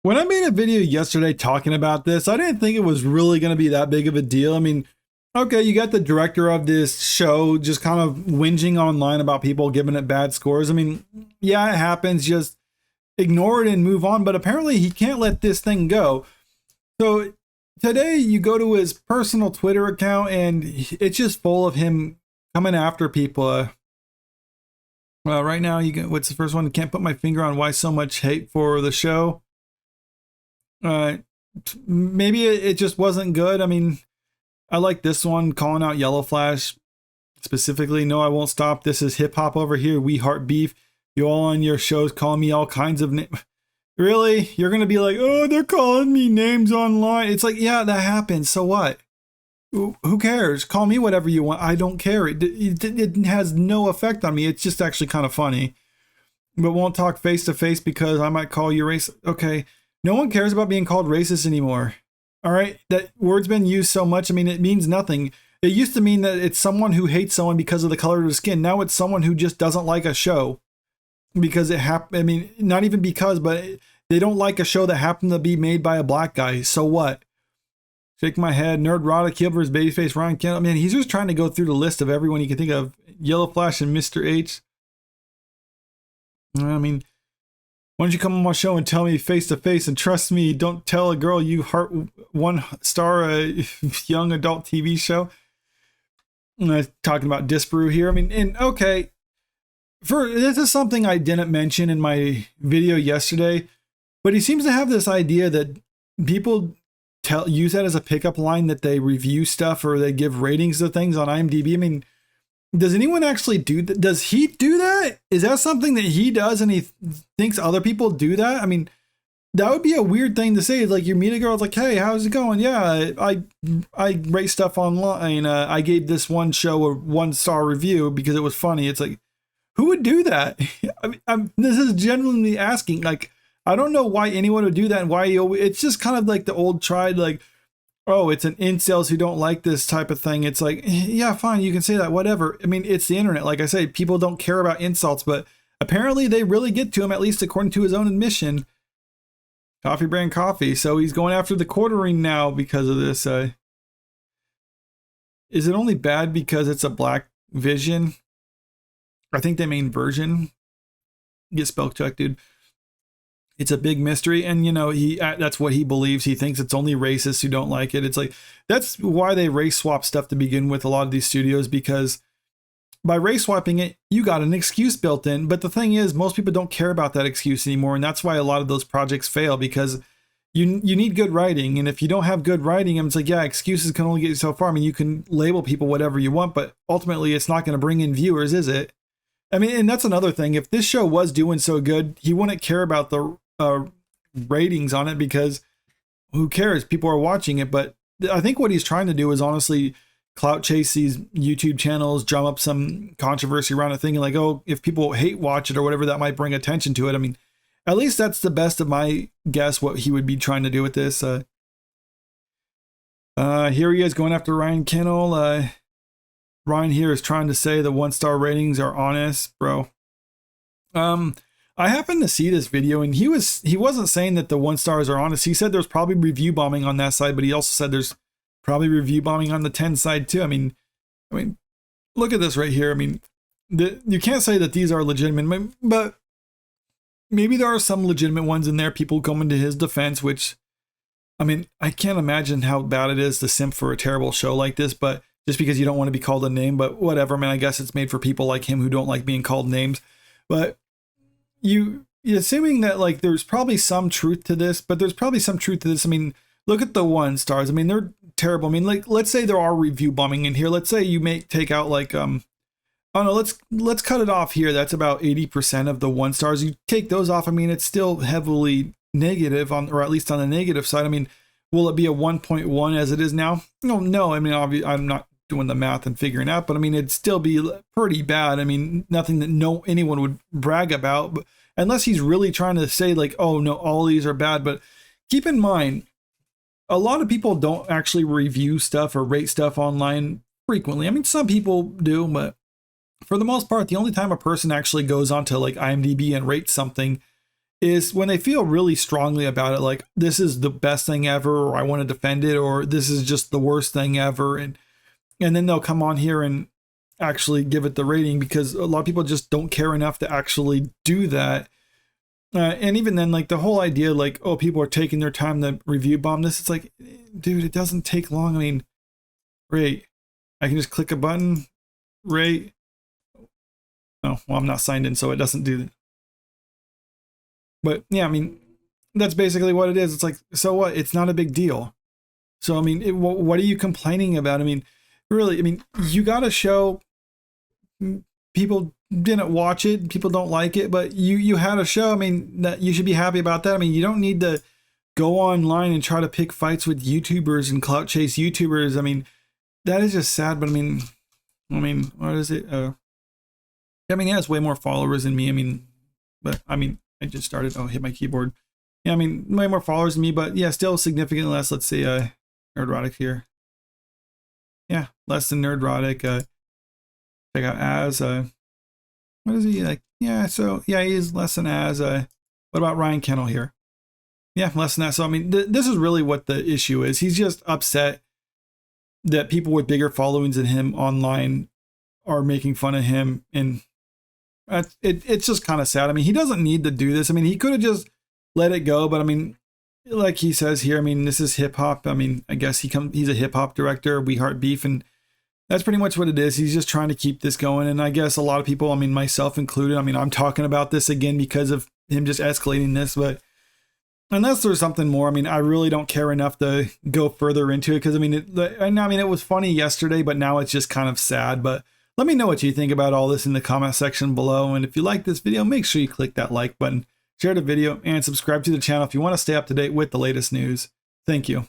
When I made a video yesterday talking about this, I didn't think it was really going to be that big of a deal. I mean, okay, you got the director of this show just kind of whinging online about people giving it bad scores. I mean, yeah, it happens. Just ignore it and move on. But apparently he can't let this thing go. So today you go to his personal Twitter account and it's just full of him coming after people. Well, right now, what's the first one? Can't put my finger on why so much hate for the show. Maybe it just wasn't good. I mean, I like this one, calling out Yellow Flash specifically. No, I won't stop. This is hip hop over here. We heart beef. You all on your shows call me all kinds of names. Really? You're going to be like, oh, they're calling me names online. It's like, yeah, that happens. So what? Who cares? Call me whatever you want. I don't care. It has no effect on me. It's just actually kind of funny. But won't talk face to face because I might call you racist. Okay. No one cares about being called racist anymore. All right. That word's been used so much. I mean, it means nothing. It used to mean that it's someone who hates someone because of the color of their skin. Now it's someone who just doesn't like a show because it happened. I mean, not even because, but they don't like a show that happened to be made by a black guy. So what? Shake my head. Nerd Rada, Kilver's Babyface, Ryan Kent. Man, he's just trying to go through the list of everyone you can think of. Yellow Flash and Mr. H. I mean, why don't you come on my show and tell me face to face and trust me? Don't tell a girl you heart one star young adult TV show. Talking about Disparu here. I mean, and okay, this is something I didn't mention in my video yesterday, but he seems to have this idea that people use that as a pickup line that they review stuff or they give ratings to things on IMDb. I mean, does anyone actually do that? Does he do that? Is that something that he does and he thinks other people do that? I mean, that would be a weird thing to say. It's like you meet a girl, it's like, hey, how's it going? Yeah, I rate stuff online. I gave this one show a 1-star review because it was funny. It's like, who would do that? I mean, this is genuinely asking. Like, I don't know why anyone would do that and why it's just kind of like the old tried, like, oh, it's an incels who don't like this type of thing. It's like, yeah, fine, you can say that, whatever. I mean, it's the internet. Like I say, people don't care about insults, but apparently they really get to him, at least according to his own admission. Coffee brand coffee. So he's going after the quartering now because of this. Is it only bad because it's a black vision? I think they mean version. Get spell checked, dude. It's a big mystery, and you know that's what he believes. He thinks it's only racists who don't like it. It's like that's why they race swap stuff to begin with. A lot of these studios, because by race swapping it, you got an excuse built in. But the thing is, most people don't care about that excuse anymore, and that's why a lot of those projects fail because you need good writing, and if you don't have good writing, it's like, yeah, excuses can only get you so far. I mean, you can label people whatever you want, but ultimately, it's not going to bring in viewers, is it? I mean, and that's another thing. If this show was doing so good, he wouldn't care about the ratings on it because who cares? People are watching it. But I think what he's trying to do is honestly clout chase these YouTube channels, drum up some controversy around a thing, and like, oh, if people hate watch it or whatever, that might bring attention to it. I mean, at least that's the best of my guess what he would be trying to do with this. Here he is going after Ryan Kennel. Ryan here is trying to say the 1-star ratings are honest, bro. I happened to see this video and he wasn't saying that the 1-stars are honest. He said there's probably review bombing on that side, but he also said there's probably review bombing on the 10 side too. I mean, look at this right here. I mean, you can't say that these are legitimate, but maybe there are some legitimate ones in there. People coming to his defense, which, I mean, I can't imagine how bad it is to simp for a terrible show like this, but just because you don't want to be called a name, but whatever. I mean, I guess it's made for people like him who don't like being called names, but you assuming that like there's probably some truth to this, but there's probably some truth to this. I mean, look at the 1-stars. I mean, they're terrible. I mean, like, let's say there are review bombing in here. Let's say you take out like, oh no, let's cut it off here. That's about 80% of the 1-stars. You take those off. I mean, it's still heavily negative or at least on the negative side. I mean, will it be a 1.1 as it is now? No. I mean, obviously I'm not doing the math and figuring out, but I mean, it'd still be pretty bad. I mean, nothing that anyone would brag about, but unless he's really trying to say like, oh no, all these are bad. But keep in mind, a lot of people don't actually review stuff or rate stuff online frequently. I mean, some people do, but for the most part, the only time a person actually goes onto like IMDb and rates something is when they feel really strongly about it, like this is the best thing ever, or I want to defend it, or this is just the worst thing ever. And then they'll come on here and actually give it the rating, because a lot of people just don't care enough to actually do that. And even then, like the whole idea, like, oh, people are taking their time to review bomb this. It's like, dude, it doesn't take long. I mean, rate. I can just click a button, rate. Oh, well, I'm not signed in, so it doesn't do that. But yeah, I mean, that's basically what it is. It's like, so what? It's not a big deal. So, I mean, what are you complaining about? I mean, really, I mean, you got a show. People didn't watch it. People don't like it, but you had a show. I mean, that you should be happy about that. I mean, you don't need to go online and try to pick fights with YouTubers and clout chase YouTubers. I mean, that is just sad. But I mean, what is it? I mean, he has way more followers than me. I mean, but I mean, I just started. Oh, hit my keyboard. Yeah, I mean, way more followers than me, but yeah, still significantly less. Let's see, Nerdrotic here. Yeah, less than Nerdrotic. Check out Az. What is he like? Yeah, so yeah, he is less than Az. What about Ryan Kennel here? Yeah, less than that. So I mean, this is really what the issue is. He's just upset that people with bigger followings than him online are making fun of him, and it's just kind of sad. I mean, he doesn't need to do this. I mean, he could have just let it go, but I mean, like he says here, I mean, this is hip hop. I mean, I guess he's a hip hop director, We Heart Beef, and that's pretty much what it is. He's just trying to keep this going. And I guess a lot of people, I mean, myself included, I mean, I'm talking about this again because of him just escalating this, but unless there's something more, I mean, I really don't care enough to go further into it. Cause I mean, it was funny yesterday, but now it's just kind of sad. But let me know what you think about all this in the comment section below. And if you like this video, make sure you click that like button, share the video, and subscribe to the channel if you want to stay up to date with the latest news. Thank you.